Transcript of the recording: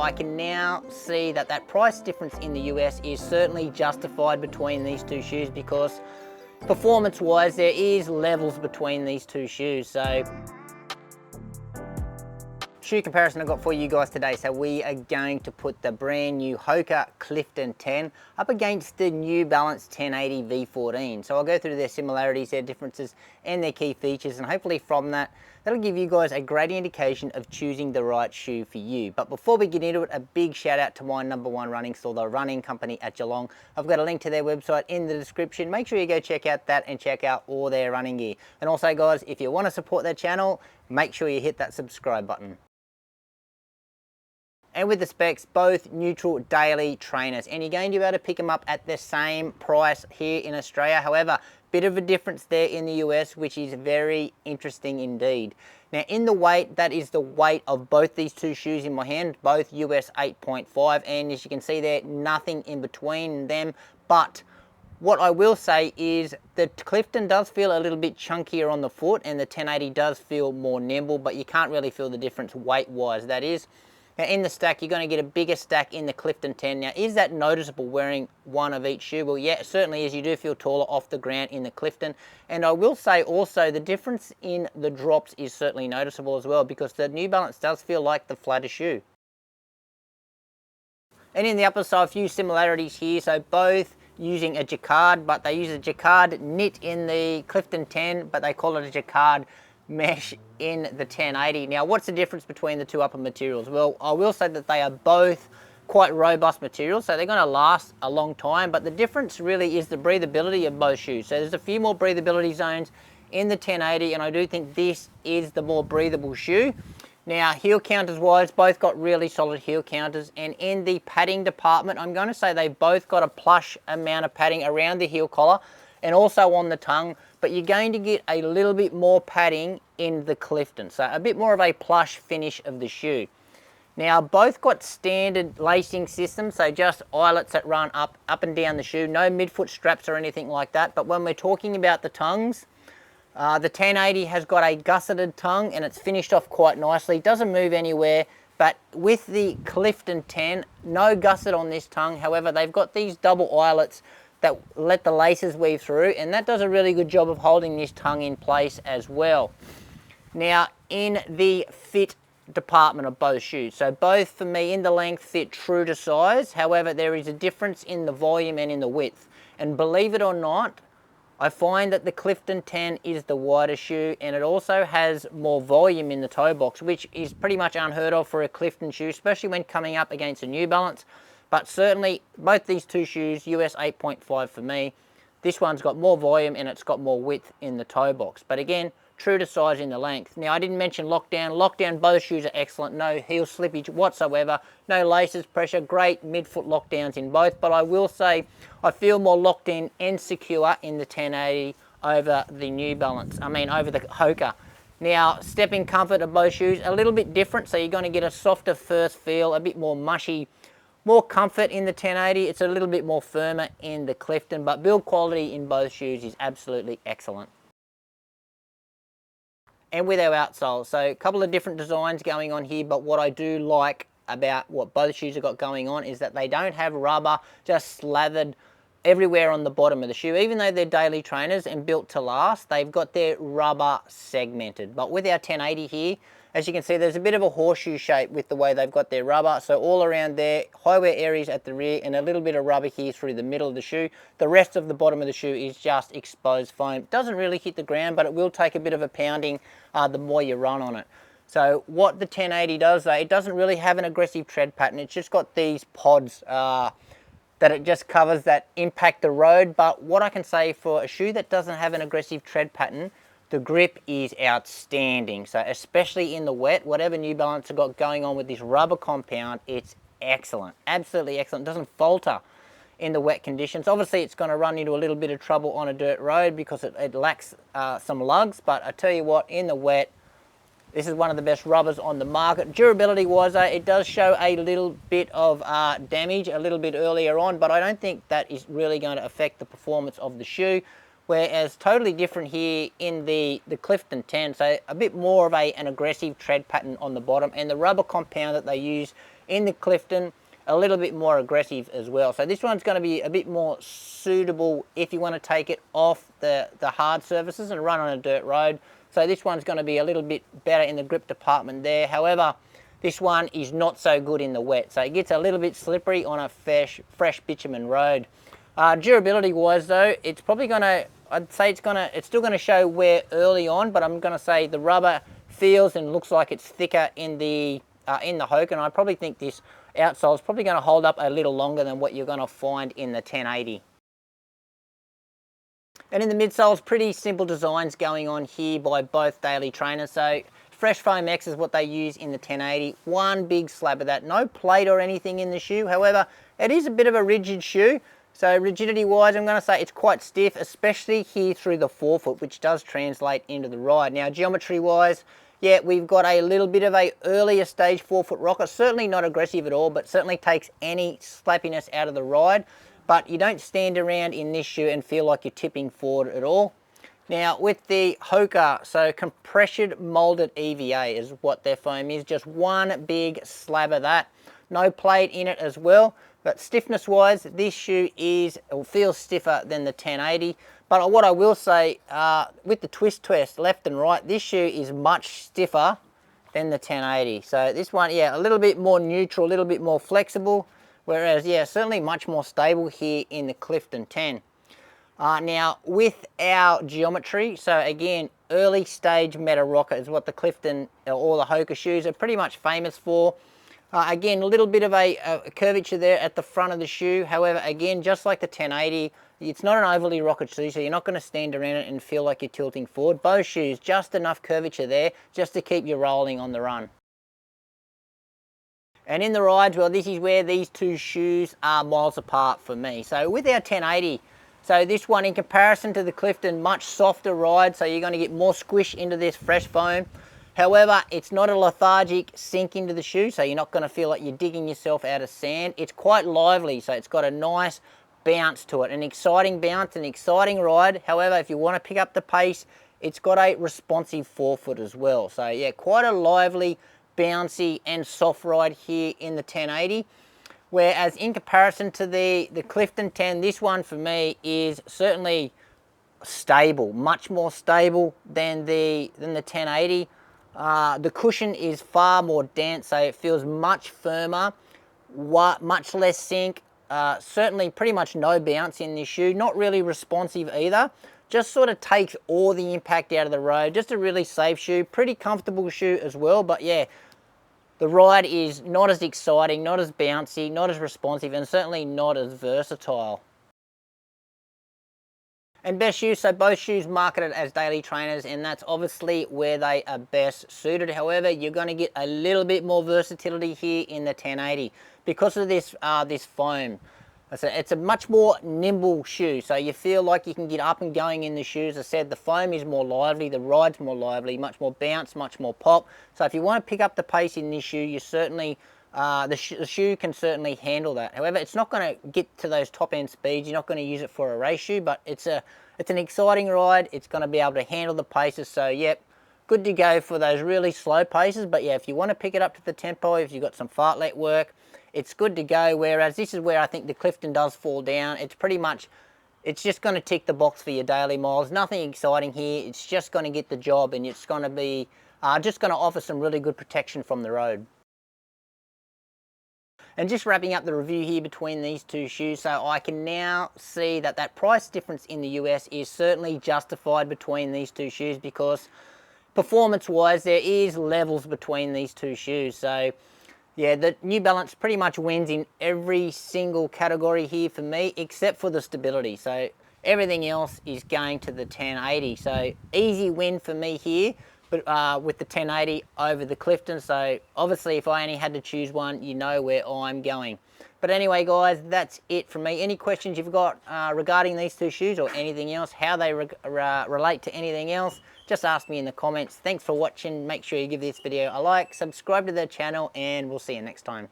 I can now see that that price difference in the US is certainly justified between these two shoes, because performance wise there is levels between these two shoes. So shoe comparison I've got for you guys today. So we are going to put the brand new Hoka Clifton 10 up against the New Balance 1080 v14. So I'll go through their similarities, their differences and their key features, and hopefully from that, that'll give you guys a great indication of choosing the right shoe for you. But before we get into it, a big shout out to my #1 running store, the Running Company at Geelong. I've got a link to their website in the description. Make sure you go check out that and check out all their running gear. And also guys, if you want to support their channel, make sure you hit that subscribe button. And with the specs, both neutral daily trainers, and you're going to be able to pick them up at the same price here in Australia. However, bit of a difference there in the US, which is very interesting indeed. Now in the weight, that is the weight of both these two shoes in my hand, both US 8.5, and as you can see there, nothing in between them. But what I will say is the Clifton does feel a little bit chunkier on the foot, and the 1080 does feel more nimble, but you can't really feel the difference weight-wise, that is. Now in the stack, you're going to get a bigger stack in the Clifton 10. Now is that noticeable wearing one of each shoe? Well yeah, it certainly is. You do feel taller off the ground in the Clifton. And I will say also the difference in the drops is certainly noticeable as well, because the New Balance does feel like the flatter shoe. And in the upper side, a few similarities here. So both using a jacquard, but they use a jacquard knit in the Clifton 10, but they call it a jacquard mesh in the 1080. Now what's the difference between the two upper materials? Well, I will say that they are both quite robust materials, so they're going to last a long time, but the difference really is the breathability of both shoes. So there's a few more breathability zones in the 1080, and I do think this is the more breathable shoe. Now heel counters wise, both got really solid heel counters, and in the padding department, I'm going to say they've both got a plush amount of padding around the heel collar and also on the tongue, but you're going to get a little bit more padding in the Clifton, so a bit more of a plush finish of the shoe. Now both got standard lacing systems, so just eyelets that run up and down the shoe, no midfoot straps or anything like that. But when we're talking about the tongues, the 1080 has got a gusseted tongue and it's finished off quite nicely, doesn't move anywhere. But with the Clifton 10, no gusset on this tongue. However, they've got these double eyelets that let the laces weave through, and that does a really good job of holding this tongue in place as well. Now in the fit department of both shoes, so both for me in the length fit true to size. However, there is a difference in the volume and in the width, and believe it or not, I find that the Clifton 10 is the wider shoe, and it also has more volume in the toe box, which is pretty much unheard of for a Clifton shoe, especially when coming up against a New Balance. But certainly both these two shoes, US 8.5 for me, this one's got more volume and it's got more width in the toe box. But again, true to size in the length. Now I didn't mention lockdown. Lockdown, both shoes are excellent. No heel slippage whatsoever. No laces pressure. Great midfoot lockdowns in both. But I will say I feel more locked in and secure in the 1080 over the New Balance. Over the Hoka. Now, stepping comfort of both shoes, a little bit different. So you're going to get a softer first feel, a bit more mushy, more comfort in the 1080. It's a little bit more firmer in the Clifton, but build quality in both shoes is absolutely excellent. And with our outsole, so a couple of different designs going on here, but what I do like about what both shoes have got going on is that they don't have rubber just slathered everywhere on the bottom of the shoe. Even though they're daily trainers and built to last, they've got their rubber segmented. But with our 1080 here, as you can see, there's a bit of a horseshoe shape with the way they've got their rubber. So all around there, high wear areas at the rear and a little bit of rubber here through the middle of the shoe. The rest of the bottom of the shoe is just exposed foam. It doesn't really hit the ground, but it will take a bit of a pounding the more you run on it. So what the 1080 does though, it doesn't really have an aggressive tread pattern. It's just got these pods that it just covers that impact the road. But what I can say for a shoe that doesn't have an aggressive tread pattern, the grip is outstanding. So especially in the wet, whatever New Balance have got going on with this rubber compound, it's excellent, absolutely excellent. It doesn't falter in the wet conditions. Obviously it's going to run into a little bit of trouble on a dirt road because it lacks some lugs, but I tell you what, in the wet, this is one of the best rubbers on the market. Durability wise, it does show a little bit of damage a little bit earlier on, but I don't think that is really going to affect the performance of the shoe. Whereas totally different here in the Clifton 10, so a bit more of an aggressive tread pattern on the bottom, and the rubber compound that they use in the Clifton, a little bit more aggressive as well. So this one's going to be a bit more suitable if you want to take it off the hard surfaces and run on a dirt road. So this one's going to be a little bit better in the grip department there. However, this one is not so good in the wet. So it gets a little bit slippery on a fresh bitumen road. Durability wise though, it's probably going to, I'd say it's still going to show wear early on, but I'm going to say the rubber feels and looks like it's thicker in the Hoka, and I probably think this outsole is probably going to hold up a little longer than what you're going to find in the 1080. And in the midsoles, pretty simple designs going on here by both daily trainers. So Fresh Foam X is what they use in the 1080. One big slab of that, no plate or anything in the shoe. However, it is a bit of a rigid shoe. So rigidity wise, I'm going to say it's quite stiff, especially here through the forefoot, which does translate into the ride. Now geometry wise, yeah, we've got a little bit of a earlier stage forefoot rocker, certainly not aggressive at all, but certainly takes any slappiness out of the ride. But you don't stand around in this shoe and feel like you're tipping forward at all. Now with the Hoka, so compression molded EVA is what their foam is, just one big slab of that. No plate in it as well, but stiffness wise, this shoe feels stiffer than the 1080. But what I will say, with the twist left and right, this shoe is much stiffer than the 1080. So this one, yeah, a little bit more neutral, a little bit more flexible. Whereas, yeah, certainly much more stable here in the Clifton 10. Now, with our geometry, so again, early stage meta rocker is what the Clifton or the Hoka shoes are pretty much famous for. Again, a little bit of a curvature there at the front of the shoe. However, again, just like the 1080, it's not an overly rocketed shoe, so you're not going to stand around it and feel like you're tilting forward. Both shoes, just enough curvature there, just to keep you rolling on the run. And in the rides, well, this is where these two shoes are miles apart for me. So with our 1080, so this one in comparison to the Clifton, much softer ride, so you're going to get more squish into this fresh foam. However, it's not a lethargic sink into the shoe, so you're not going to feel like you're digging yourself out of sand. It's quite lively, so it's got a nice bounce to it, an exciting bounce, an exciting ride. However, if you want to pick up the pace, it's got a responsive forefoot as well. So yeah, quite a lively, bouncy and soft ride here in the 1080. Whereas in comparison to the Clifton 10, this one for me is certainly stable, much more stable than the 1080. The cushion is far more dense, so it feels much firmer, much less sink. Certainly pretty much no bounce in this shoe, not really responsive either. Just sort of takes all the impact out of the road. Just a really safe shoe, pretty comfortable shoe as well. But yeah, the ride is not as exciting, not as bouncy, not as responsive, and certainly not as versatile. And best shoes, so both shoes marketed as daily trainers, and that's obviously where they are best suited. However, you're going to get a little bit more versatility here in the 1080 because of this this foam. It's a much more nimble shoe, so you feel like you can get up and going in the shoes. As I said, the foam is more lively, the ride's more lively, much more bounce, much more pop. So if you want to pick up the pace in this shoe, you certainly, the shoe can certainly handle that. However, it's not going to get to those top end speeds. You're not going to use it for a race shoe, but it's an exciting ride. It's going to be able to handle the paces. So yep, good to go for those really slow paces. But yeah, if you want to pick it up to the tempo, if you've got some fartlek work, it's good to go. Whereas this is where I think the Clifton does fall down. It's pretty much, it's just going to tick the box for your daily miles. Nothing exciting here. It's just going to get the job, and it's going to be just going to offer some really good protection from the road. And just wrapping up the review here between these two shoes, so I can now see that that price difference in the US is certainly justified between these two shoes, because performance wise there is levels between these two shoes. So yeah, the New Balance pretty much wins in every single category here for me, except for the stability. So everything else is going to the 1080. So easy win for me here, but with the 1080 over the Clifton. So obviously if I only had to choose one, you know where I'm going. But anyway guys, that's it from me. Any questions you've got regarding these two shoes or anything else, how they relate to anything else, just ask me in the comments. Thanks for watching. Make sure you give this video a like, subscribe to the channel, and we'll see you next time.